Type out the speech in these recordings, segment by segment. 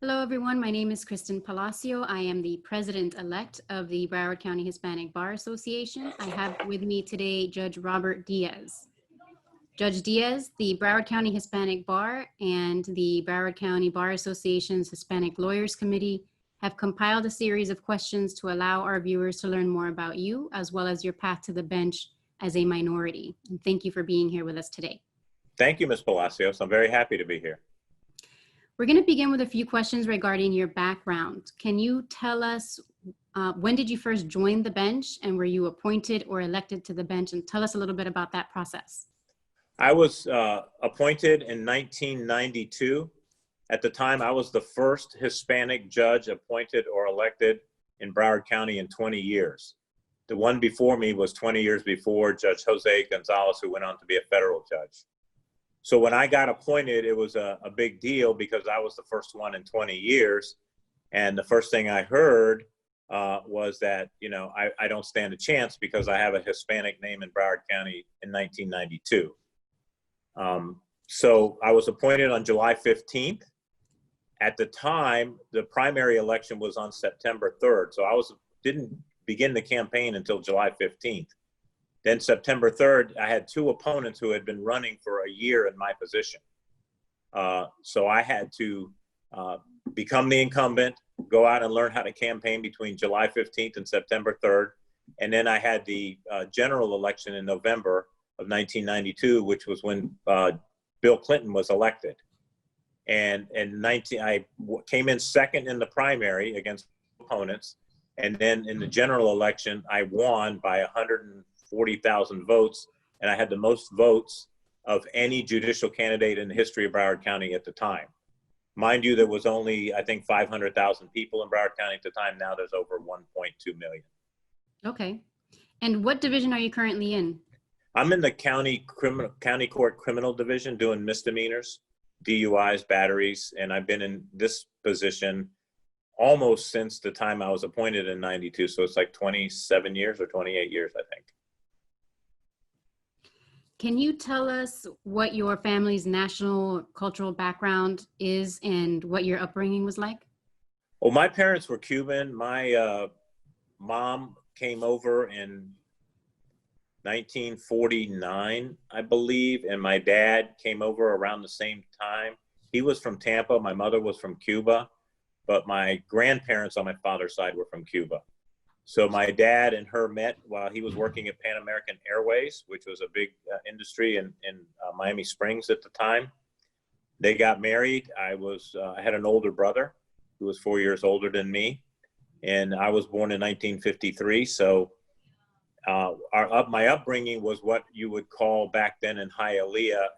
Hello, everyone. My name is Kristen Palacio. I am the president-elect of the Broward County Hispanic Bar Association. I have with me today Judge Robert Diaz. Judge Diaz, the Broward County Hispanic Bar and the Broward County Bar Association's Hispanic Lawyers Committee have compiled a series of questions to allow our viewers to learn more about you, as well as your path to the bench as a minority. And thank you for being here with us today. Thank you, Ms. Palacios. I'm very happy to be here. We're going to begin with a few questions regarding your background. Can you tell us when did you first join the bench, and were you appointed or elected to the bench? And tell us a little bit about that process. I was appointed in 1992. At the time, I was the first Hispanic judge appointed or elected in Broward County in 20 years. The one before me was 20 years before, Judge Jose Gonzalez, who went on to be a federal judge. So when I got appointed, it was a big deal because I was the first one in 20 years. And the first thing I heard was that, I don't stand a chance because I have a Hispanic name in Broward County in 1992. So I was appointed on July 15th. At the time, the primary election was on September 3rd. So I didn't begin the campaign until July 15th. Then September 3rd, I had two opponents who had been running for a year in my position. So I had to become the incumbent, go out and learn how to campaign between July 15th and September 3rd. And then I had the general election in November of 1992, which was when Bill Clinton was elected. And I came in second in the primary against opponents. And then in the general election, I won by 140,000 votes, and I had the most votes of any judicial candidate in the history of Broward County at the time. Mind you, there was only, I think, 500,000 people in Broward County at the time. Now there's over 1.2 million. Okay. And what division are you currently in? I'm in the county court criminal division doing misdemeanors, DUIs, batteries, and I've been in this position almost since the time I was appointed in 92. So it's like 27 years or 28 years, I think. Can you tell us what your family's national cultural background is and what your upbringing was like? Well, my parents were Cuban. My mom came over in 1949, I believe, and my dad came over around the same time. He was from Tampa. My mother was from Cuba, but my grandparents on my father's side were from Cuba. So my dad and her met while he was working at Pan American Airways, which was a big industry in Miami Springs at the time. They got married. I had an older brother who was 4 years older than me, and I was born in 1953. So my upbringing was what you would call back then in Hialeah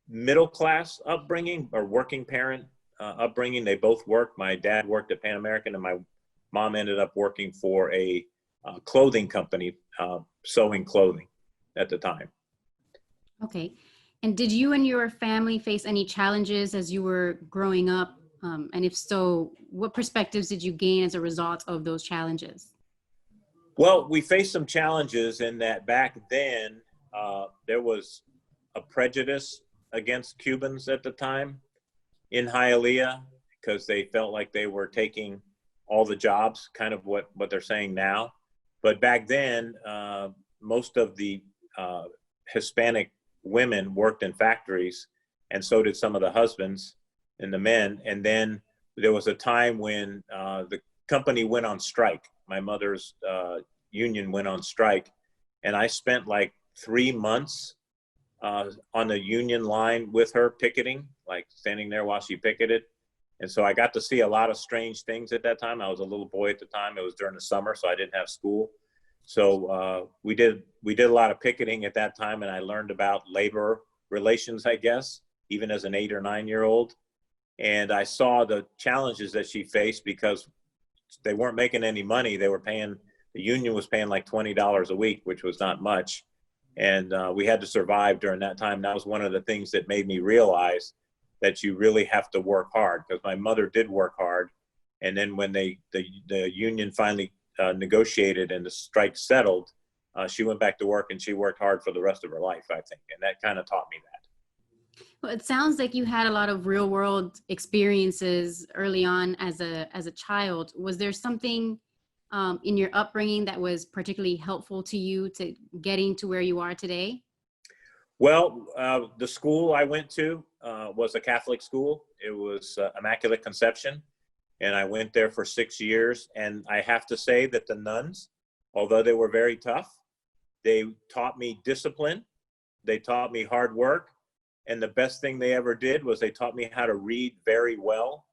middle class upbringing or working parent upbringing. They both worked. My dad worked at Pan American, and my mom ended up working for a clothing company, sewing clothing at the time. Okay. And did you and your family face any challenges as you were growing up? And if so, what perspectives did you gain as a result of those challenges? Well, we faced some challenges in that back then there was a prejudice against Cubans at the time in Hialeah because they felt like they were taking all the jobs, kind of what they're saying now. But back then, most of the Hispanic women worked in factories, and so did some of the husbands and the men. And then there was a time when the company went on strike. My mother's union went on strike, and I spent like 3 months on the union line with her picketing, like standing there while she picketed. And so I got to see a lot of strange things at that time. I was a little boy at the time. It was during the summer, so I didn't have school. So we did a lot of picketing at that time, and I learned about labor relations, I guess, even as an 8 or 9 year old. And I saw the challenges that she faced because they weren't making any money. The union was paying like $20 a week, which was not much. And we had to survive during that time. That was one of the things that made me realize that you really have to work hard, because my mother did work hard. And then when the union finally negotiated and the strike settled, she went back to work, and she worked hard for the rest of her life, I think. And that kind of taught me that. Well, it sounds like you had a lot of real world experiences early on as a child. Was there something in your upbringing that was particularly helpful to you to getting to where you are today? Well, the school I went to was a Catholic school. It was Immaculate Conception, and I went there for 6 years. And I have to say that the nuns, although they were very tough, they taught me discipline. They taught me hard work. And the best thing they ever did was they taught me how to read very well.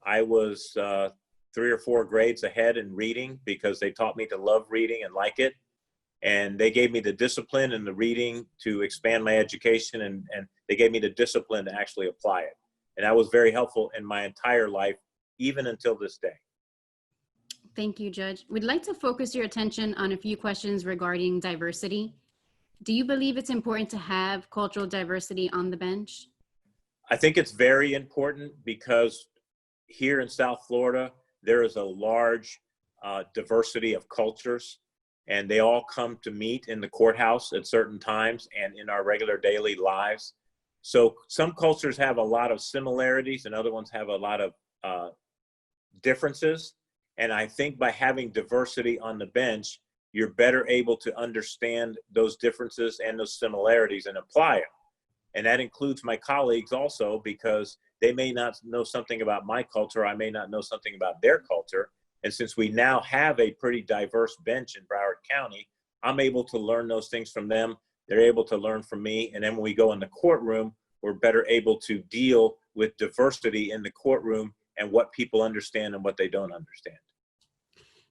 I was 3 or 4 grades ahead in reading because they taught me to love reading and like it. And they gave me the discipline and the reading to expand my education, and they gave me the discipline to actually apply it. And that was very helpful in my entire life, even until this day. Thank you, Judge. We'd like to focus your attention on a few questions regarding diversity. Do you believe it's important to have cultural diversity on the bench? I think it's very important because here in South Florida, there is a large diversity of cultures, and they all come to meet in the courthouse at certain times and in our regular daily lives. So some cultures have a lot of similarities and other ones have a lot of differences. And I think by having diversity on the bench, you're better able to understand those differences and those similarities and apply them. And that includes my colleagues also, because they may not know something about my culture. I may not know something about their culture. And since we now have a pretty diverse bench in Broward County, I'm able to learn those things from them. They're able to learn from me. And then when we go in the courtroom, we're better able to deal with diversity in the courtroom and what people understand and what they don't understand.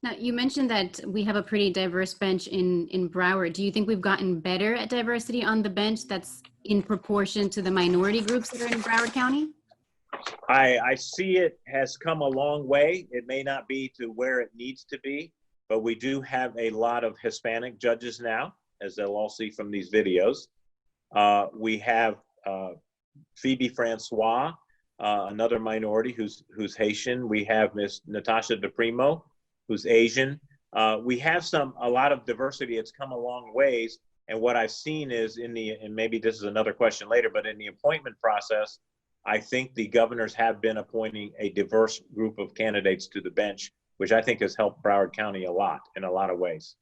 Now, you mentioned that we have a pretty diverse bench in Broward. Do you think we've gotten better at diversity on the bench that's in proportion to the minority groups that are in Broward County? I see it has come a long way. It may not be to where it needs to be, but we do have a lot of Hispanic judges now, as they'll all see from these videos. We have Phoebe Francois, another minority who's Haitian. We have Miss Natasha DePrimo, who's Asian. We have a lot of diversity. It's come a long ways. And what I've seen is and maybe this is another question later, but in the appointment process, I think the governors have been appointing a diverse group of candidates to the bench, which I think has helped Broward County a lot in a lot of ways.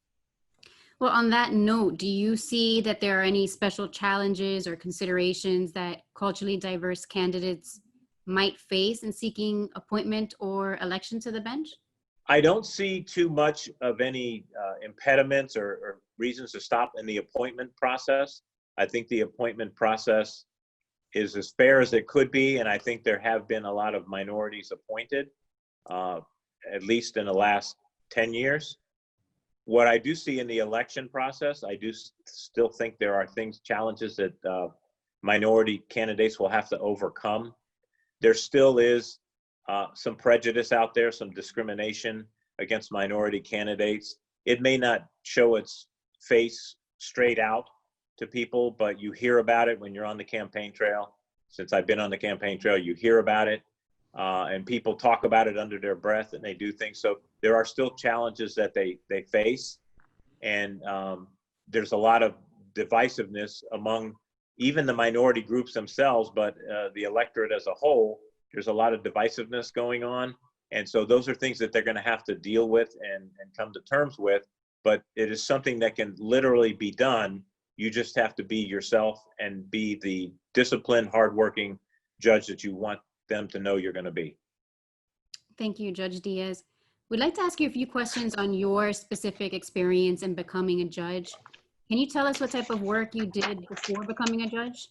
Well, on that note, do you see that there are any special challenges or considerations that culturally diverse candidates might face in seeking appointment or election to the bench? I don't see too much of any impediments or reasons to stop in the appointment process. I think the appointment process is as fair as it could be, and I think there have been a lot of minorities appointed, at least in the last 10 years. What I do see in the election process, I do still think there are challenges that minority candidates will have to overcome. There still is some prejudice out there, some discrimination against minority candidates. It may not show its face straight out to people, but you hear about it when you're on the campaign trail. Since I've been on the campaign trail, you hear about it, and people talk about it under their breath, and they do things. So there are still challenges that they face, and there's a lot of divisiveness among even the minority groups themselves, but the electorate as a whole. There's a lot of divisiveness going on. And so those are things that they're going to have to deal with and come to terms with. But it is something that can literally be done. You just have to be yourself and be the disciplined, hardworking judge that you want them to know you're going to be. Thank you, Judge Diaz. We'd like to ask you a few questions on your specific experience in becoming a judge. Can you tell us what type of work you did before becoming a judge?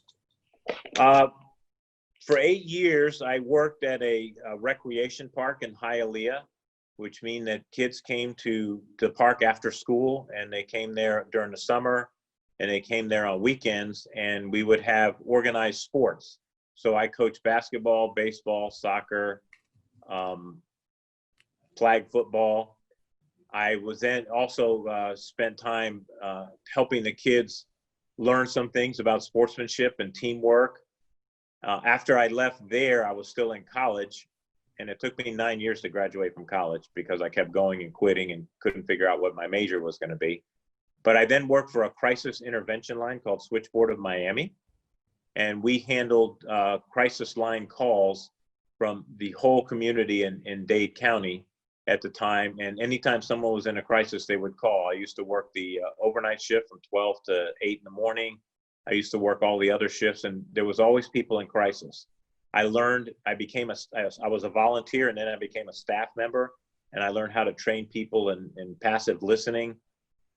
For 8 years, I worked at a recreation park in Hialeah, which means that kids came to the park after school, and they came there during the summer, and they came there on weekends, and we would have organized sports. So I coached basketball, baseball, soccer, flag football. I was then also spent time helping the kids learn some things about sportsmanship and teamwork. After I left there, I was still in college, and it took me 9 years to graduate from college because I kept going and quitting and couldn't figure out what my major was going to be. But I then worked for a crisis intervention line called Switchboard of Miami. and we handled crisis line calls from the whole community in Dade County at the time. And anytime someone was in a crisis, they would call. I used to work the overnight shift from 12 to 8 in the morning. I used to work all the other shifts, and there was always people in crisis. I learned, I was a volunteer, and then I became a staff member, and I learned how to train people in passive listening.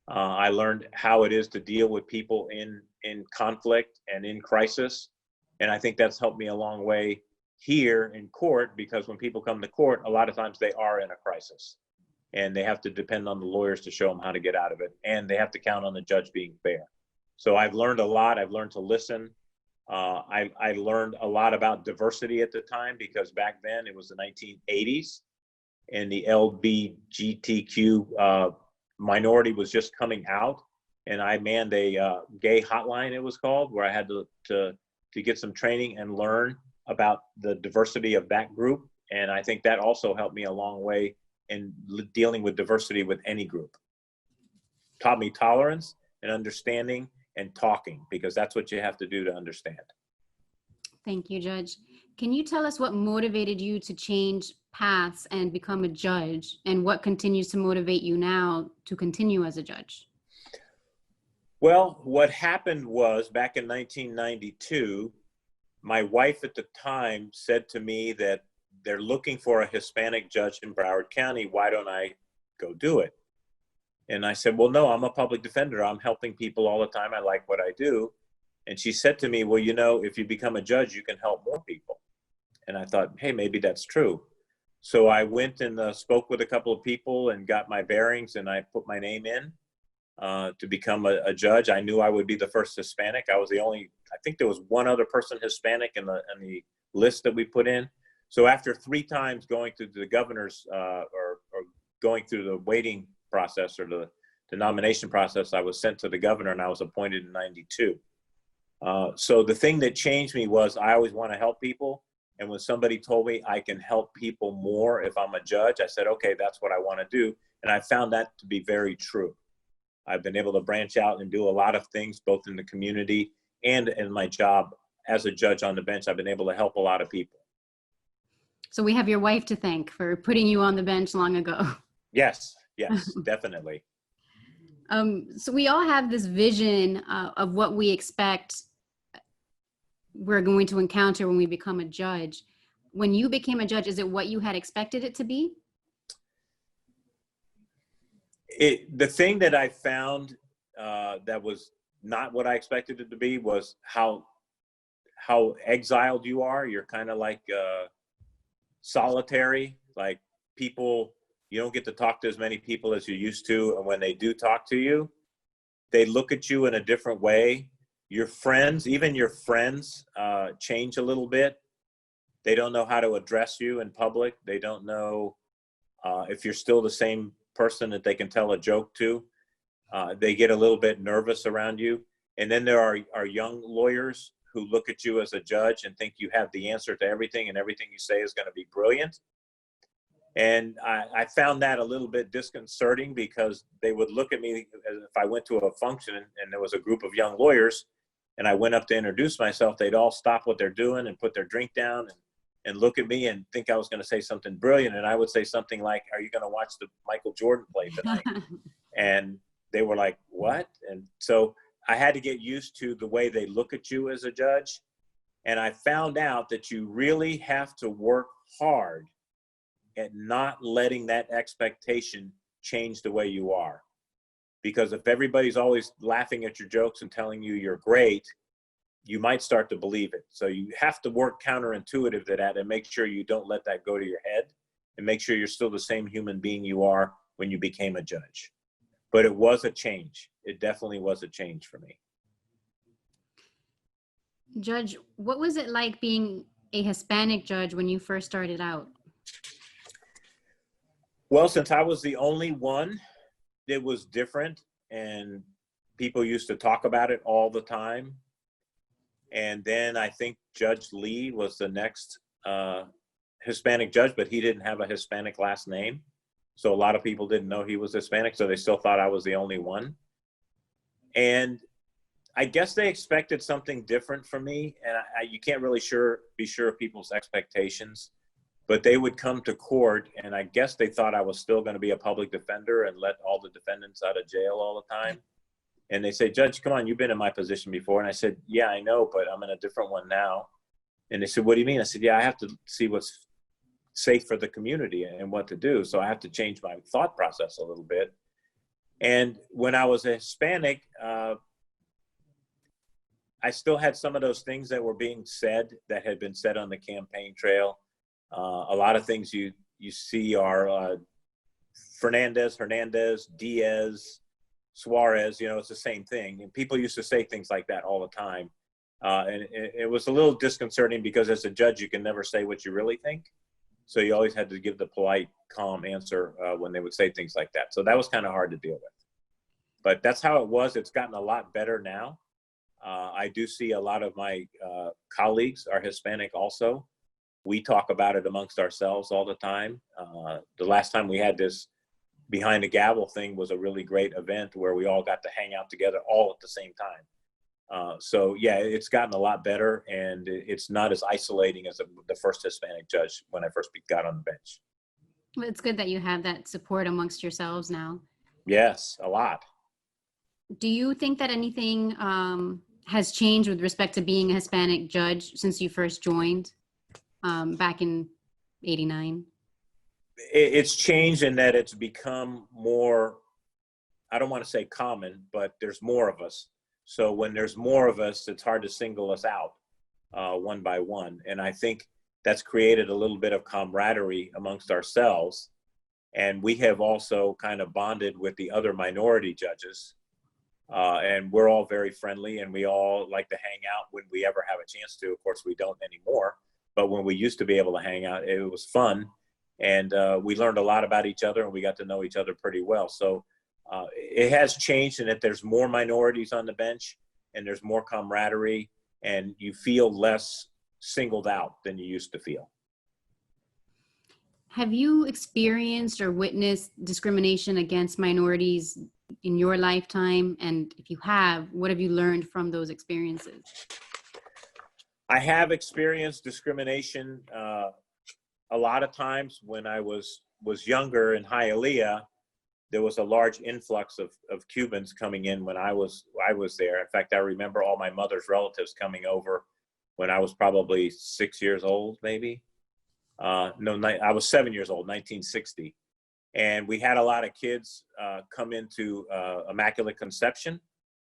I learned how it is to deal with people in conflict and in crisis. And I think that's helped me a long way here in court, because when people come to court, a lot of times they are in a crisis and they have to depend on the lawyers to show them how to get out of it. And they have to count on the judge being fair. So I've learned a lot. I've learned to listen. I learned a lot about diversity at the time, because back then it was the 1980s and the LGBTQ minority was just coming out. And I manned a gay hotline, it was called, where I had to get some training and learn about the diversity of that group. And I think that also helped me a long way in dealing with diversity with any group. Taught me tolerance and understanding and talking, because that's what you have to do to understand. Thank you, Judge. Can you tell us what motivated you to change paths and become a judge, and what continues to motivate you now to continue as a judge? Well, what happened was, back in 1992, my wife at the time said to me that they're looking for a Hispanic judge in Broward County. Why don't I go do it? And I said, well, no, I'm a public defender. I'm helping people all the time. I like what I do. And she said to me, well, you know, if you become a judge, you can help more people. And I thought, hey, maybe that's true. So I went and spoke with a couple of people and got my bearings, and I put my name in to become a judge. I knew I would be the first Hispanic. I was the only, I think there was one other person Hispanic in the list that we put in. So after 3 times going through the governor's or going through the waiting process or the nomination process, I was sent to the governor, and I was appointed in 92. So the thing that changed me was I always want to help people. And when somebody told me I can help people more if I'm a judge, I said, okay, that's what I want to do. And I found that to be very true. I've been able to branch out and do a lot of things, both in the community and in my job as a judge on the bench. I've been able to help a lot of people. So we have your wife to thank for putting you on the bench long ago. Yes, definitely. So we all have this vision of what we expect we're going to encounter when we become a judge. When you became a judge, is it what you had expected it to be? The thing that I found that was not what I expected it to be was how exiled you are. You're kind of like solitary, like people, you don't get to talk to as many people as you used to. And when they do talk to you, they look at you in a different way. Your friends, even your friends, change a little bit. They don't know how to address you in public. They don't know if you're still the same person that they can tell a joke to. They get a little bit nervous around you. And then there are young lawyers who look at you as a judge and think you have the answer to everything, and everything you say is going to be brilliant. And I found that a little bit disconcerting, because they would look at me as if I went to a function and there was a group of young lawyers and I went up to introduce myself, they'd all stop what they're doing and put their drink down and look at me and think I was going to say something brilliant. And I would say something like, are you going to watch the Michael Jordan play tonight? And they were like, what? And so I had to get used to the way they look at you as a judge. And I found out that you really have to work hard at not letting that expectation change the way you are. Because if everybody's always laughing at your jokes and telling you you're great, you might start to believe it. So you have to work counterintuitive to that and make sure you don't let that go to your head, and make sure you're still the same human being you are when you became a judge. But it was a change. It definitely was a change for me. Judge, what was it like being a Hispanic judge when you first started out? Well, since I was the only one, it was different, and people used to talk about it all the time. And then I think Judge Lee was the next Hispanic judge, but he didn't have a Hispanic last name. So a lot of people didn't know he was Hispanic, so they still thought I was the only one. And I guess they expected something different from me, and you can't really be sure of people's expectations. But they would come to court, and I guess they thought I was still going to be a public defender and let all the defendants out of jail all the time. And they say, Judge, come on, you've been in my position before. And I said, yeah, I know, but I'm in a different one now. And they said, what do you mean? I said, yeah, I have to see what's safe for the community and what to do. So I have to change my thought process a little bit. And when I was a Hispanic, I still had some of those things that were being said that had been said on the campaign trail. A lot of things you see are Fernandez, Diaz, Suarez, it's the same thing. And people used to say things like that all the time. And it was a little disconcerting because as a judge, you can never say what you really think. So you always had to give the polite, calm answer when they would say things like that. So that was kind of hard to deal with. But that's how it was. It's gotten a lot better now. I do see a lot of my colleagues are Hispanic also. We talk about it amongst ourselves all the time. The last time we had this behind the gavel thing was a really great event where we all got to hang out together all at the same time. So yeah, it's gotten a lot better, and it's not as isolating as the first Hispanic judge when I first got on the bench. Well, it's good that you have that support amongst yourselves now. Yes, a lot. Do you think that anything has changed with respect to being a Hispanic judge since you first joined back in '89? It's changed in that it's become more, I don't want to say common, but there's more of us. So when there's more of us, it's hard to single us out one by one. And I think that's created a little bit of camaraderie amongst ourselves. And we have also kind of bonded with the other minority judges. And we're all very friendly, and we all like to hang out when we ever have a chance to. Of course, we don't anymore. But when we used to be able to hang out, it was fun. And we learned a lot about each other, and we got to know each other pretty well. So it has changed in that there's more minorities on the bench, and there's more camaraderie, and you feel less singled out than you used to feel. Have you experienced or witnessed discrimination against minorities in your lifetime? And if you have, what have you learned from those experiences? I have experienced discrimination a lot of times. When I was younger in Hialeah, there was a large influx of Cubans coming in when I was there. In fact, I remember all my mother's relatives coming over when I was probably 6 years old, maybe. I was 7 years old, 1960. And we had a lot of kids come into Immaculate Conception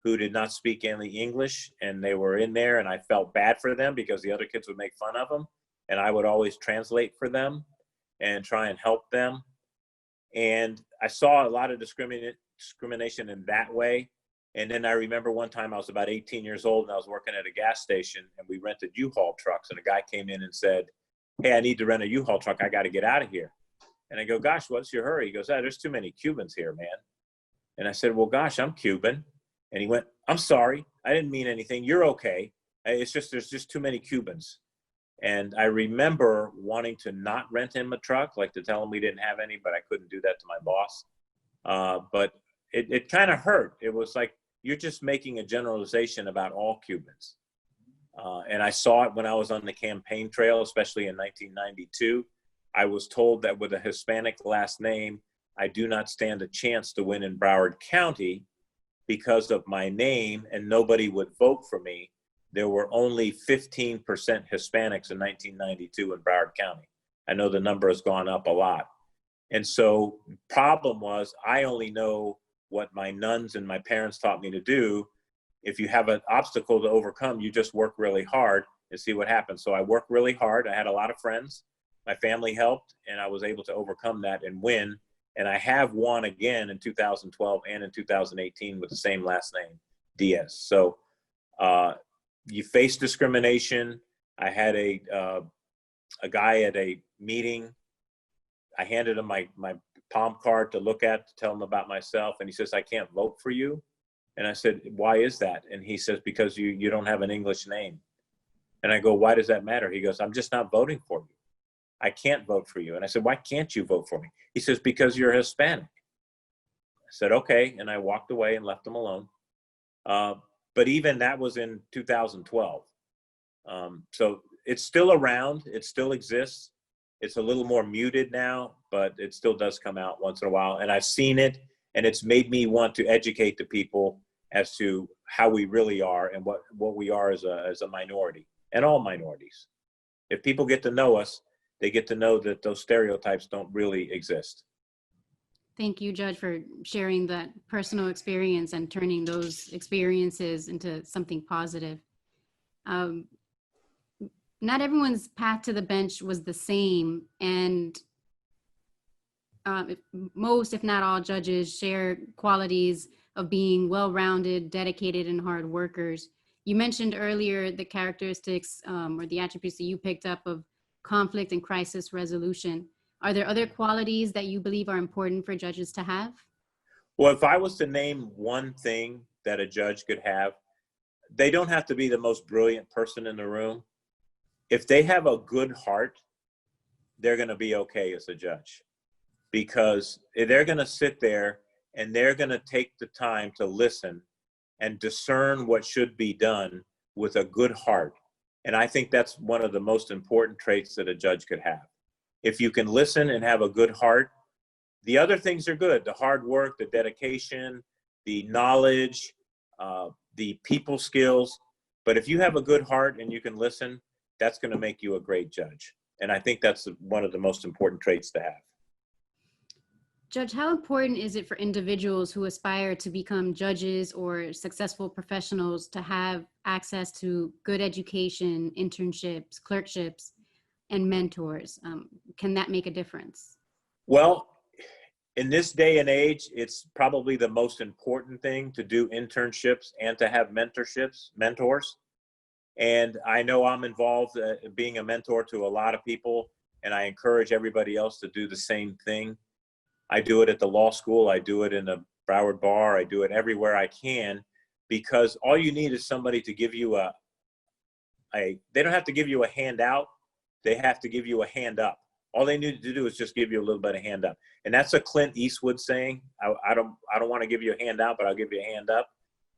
who did not speak any English, and they were in there, and I felt bad for them because the other kids would make fun of them, and I would always translate for them and try and help them. And I saw a lot of discrimination in that way. And then I remember one time I was about 18 years old, and I was working at a gas station, and we rented U-Haul trucks, and a guy came in and said, hey, I need to rent a U-Haul truck. I got to get out of here. And I go, gosh, what's your hurry? He goes, there's too many Cubans here, man. And I said, well, gosh, I'm Cuban. And he went, I'm sorry. I didn't mean anything. You're okay. It's just, there's just too many Cubans. And I remember wanting to not rent him a truck, like to tell him we didn't have any, but I couldn't do that to my boss. But it kind of hurt. It was like, you're just making a generalization about all Cubans. And I saw it when I was on the campaign trail, especially in 1992. I was told that with a Hispanic last name, I do not stand a chance to win in Broward County because of my name, and nobody would vote for me. There were only 15% Hispanics in 1992 in Broward County. I know the number has gone up a lot. And so problem was, I only know what my nuns and my parents taught me to do. If you have an obstacle to overcome, you just work really hard and see what happens. So I worked really hard. I had a lot of friends. My family helped, and I was able to overcome that and win. And I have won again in 2012 and in 2018 with the same last name, Diaz. So you face discrimination. I had a guy at a meeting. I handed him my palm card to look at, to tell him about myself. And he says, I can't vote for you. And I said, why is that? And he says, because you don't have an English name. And I go, why does that matter? He goes, I'm just not voting for you. I can't vote for you. And I said, why can't you vote for me? He says, because you're Hispanic. I said, okay. And I walked away and left him alone. But but even that was in 2012. So it's still around, it still exists. It's a little more muted now, but it still does come out once in a while. And I've seen it, and it's made me want to educate the people as to how we really are and what we are as a minority, and all minorities. If people get to know us, they get to know that those stereotypes don't really exist. Thank you, Judge, for sharing that personal experience and turning those experiences into something positive. Not everyone's path to the bench was the same, and most, if not all, judges share qualities of being well-rounded, dedicated, and hard workers. You mentioned earlier the characteristics or the attributes that you picked up of conflict and crisis resolution. Are there other qualities that you believe are important for judges to have? Well, if I was to name one thing that a judge could have, they don't have to be the most brilliant person in the room. If they have a good heart, they're going to be okay as a judge, because they're going to sit there and they're going to take the time to listen and discern what should be done with a good heart. And I think that's one of the most important traits that a judge could have. If you can listen and have a good heart, the other things are good. The hard work, the dedication, the knowledge, the people skills. But if you have a good heart and you can listen, that's going to make you a great judge. And I think that's one of the most important traits to have. Judge, how important is it for individuals who aspire to become judges or successful professionals to have access to good education, internships, clerkships, and mentors? Can that make a difference? Well, in this day and age, it's probably the most important thing to do internships and to have mentors. And I know I'm involved being a mentor to a lot of people, and I encourage everybody else to do the same thing. I do it at the law school. I do it in the Broward Bar. I do it everywhere I can, because all you need is somebody to give you they don't have to give you a handout. They have to give you a hand up. All they need to do is just give you a little bit of hand up. And that's a Clint Eastwood saying. I don't want to give you a handout, but I'll give you a hand up.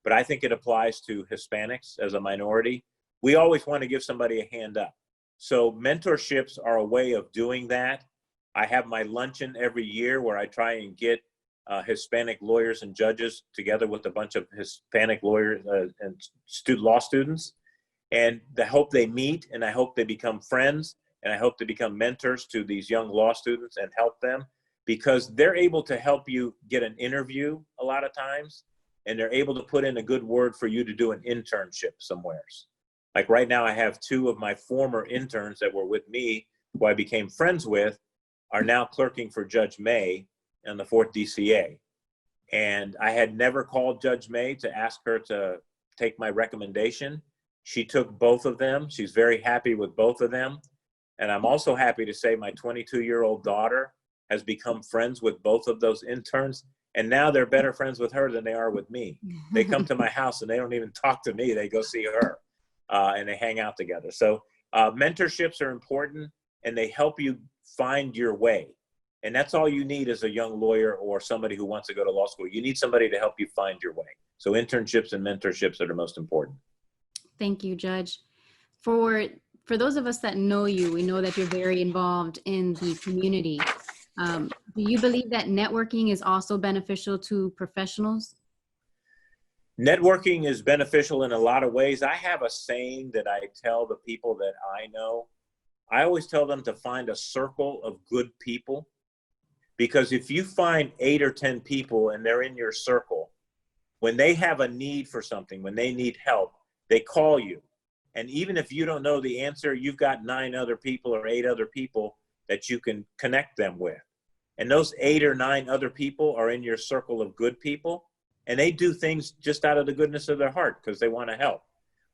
But I think it applies to Hispanics as a minority. We always want to give somebody a hand up. So mentorships are a way of doing that. I have my luncheon every year where I try and get Hispanic lawyers and judges together with a bunch of Hispanic lawyers and law students. And I hope they meet, and I hope they become friends, and I hope they become mentors to these young law students and help them, because they're able to help you get an interview a lot of times, and they're able to put in a good word for you to do an internship somewhere. Like right now, I have two of my former interns that were with me, who I became friends with, are now clerking for Judge May in the 4th DCA. And I had never called Judge May to ask her to take my recommendation. She took both of them. She's very happy with both of them. And I'm also happy to say my 22-year-old daughter has become friends with both of those interns. And now they're better friends with her than they are with me. They come to my house and they don't even talk to me. They go see her and they hang out together. So mentorships are important, and they help you find your way. And that's all you need as a young lawyer or somebody who wants to go to law school. You need somebody to help you find your way. So internships and mentorships are the most important. Thank you, Judge. For those of us that know you, we know that you're very involved in the community. Do you believe that networking is also beneficial to professionals? Networking is beneficial in a lot of ways. I have a saying that I tell the people that I know. I always tell them to find a circle of good people, because if you find 8 or 10 people and they're in your circle, when they have a need for something, when they need help, they call you. And even if you don't know the answer, you've got 9 other people or 8 other people that you can connect them with. And those 8 or 9 other people are in your circle of good people, and they do things just out of the goodness of their heart because they want to help.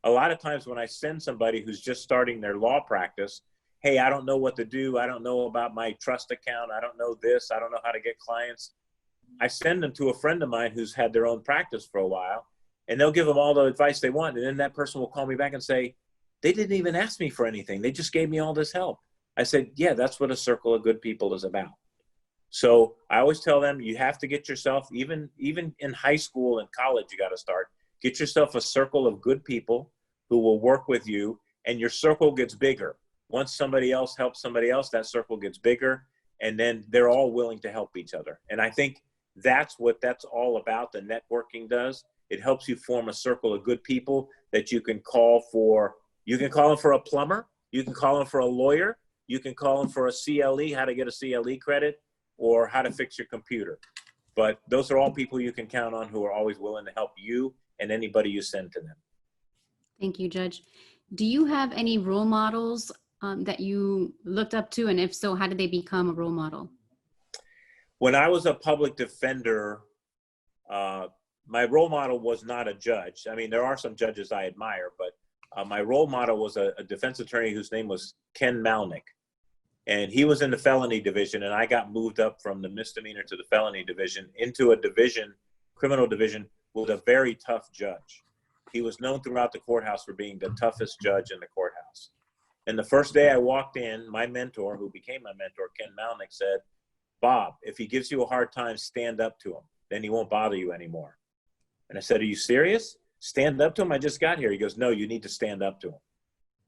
A lot of times when I send somebody who's just starting their law practice, hey, I don't know what to do. I don't know about my trust account. I don't know this. I don't know how to get clients. I send them to a friend of mine who's had their own practice for a while, and they'll give them all the advice they want. And then that person will call me back and say, they didn't even ask me for anything. They just gave me all this help. I said, yeah, that's what a circle of good people is about. So I always tell them, you have to get yourself, even in high school and college, you got to start. Get yourself a circle of good people who will work with you, and your circle gets bigger. Once somebody else helps somebody else, that circle gets bigger, and then they're all willing to help each other. And I think that's what that's all about. The networking does. It helps you form a circle of good people that you can call for. You can call them for a plumber. You can call them for a lawyer. You can call them for a CLE, how to get a CLE credit, or how to fix your computer. But those are all people you can count on who are always willing to help you and anybody you send to them. Thank you, Judge. Do you have any role models that you looked up to? And if so, how did they become a role model? When I was a public defender, my role model was not a judge. I mean, there are some judges I admire, but my role model was a defense attorney whose name was Ken Malnick. And he was in the felony division, and I got moved up from the misdemeanor to the felony division into a division, criminal division, with a very tough judge. He was known throughout the courthouse for being the toughest judge in the courthouse. And the first day I walked in, my mentor, who became my mentor, Ken Malnick, said, "Bob, if he gives you a hard time, stand up to him. Then he won't bother you anymore." And I said, "Are you serious? Stand up to him? I just got here." He goes, "No, you need to stand up to him."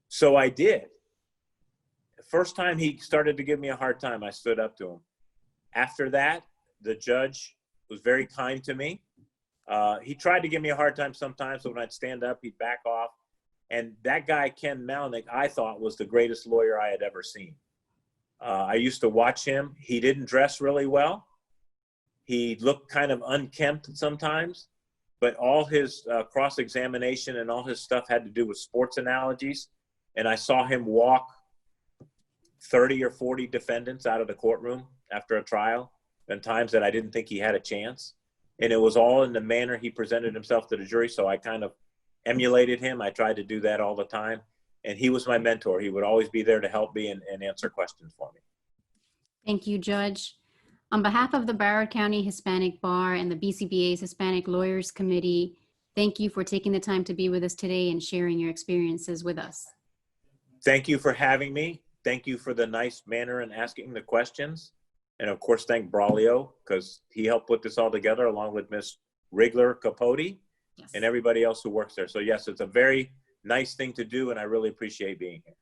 So I did. The first time he started to give me a hard time, I stood up to him. After that, the judge was very kind to me. He tried to give me a hard time sometimes, so when I'd stand up, he'd back off. And that guy, Ken Malnick, I thought was the greatest lawyer I had ever seen. I used to watch him. He didn't dress really well. He looked kind of unkempt sometimes, but all his cross-examination and all his stuff had to do with sports analogies. And I saw him walk 30 or 40 defendants out of the courtroom after a trial, and times that I didn't think he had a chance. And it was all in the manner he presented himself to the jury, so I kind of emulated him. I tried to do that all the time. And he was my mentor. He would always be there to help me and answer questions for me. Thank you, Judge. On behalf of the Broward County Hispanic Bar and the BCBA's Hispanic Lawyers Committee, thank you for taking the time to be with us today and sharing your experiences with us. Thank you for having me. Thank you for the nice manner in asking the questions. And of course, thank Braulio, because he helped put this all together along with Miss Rigler Capote. Yes. And everybody else who works there. So yes, it's a very nice thing to do, and I really appreciate being here.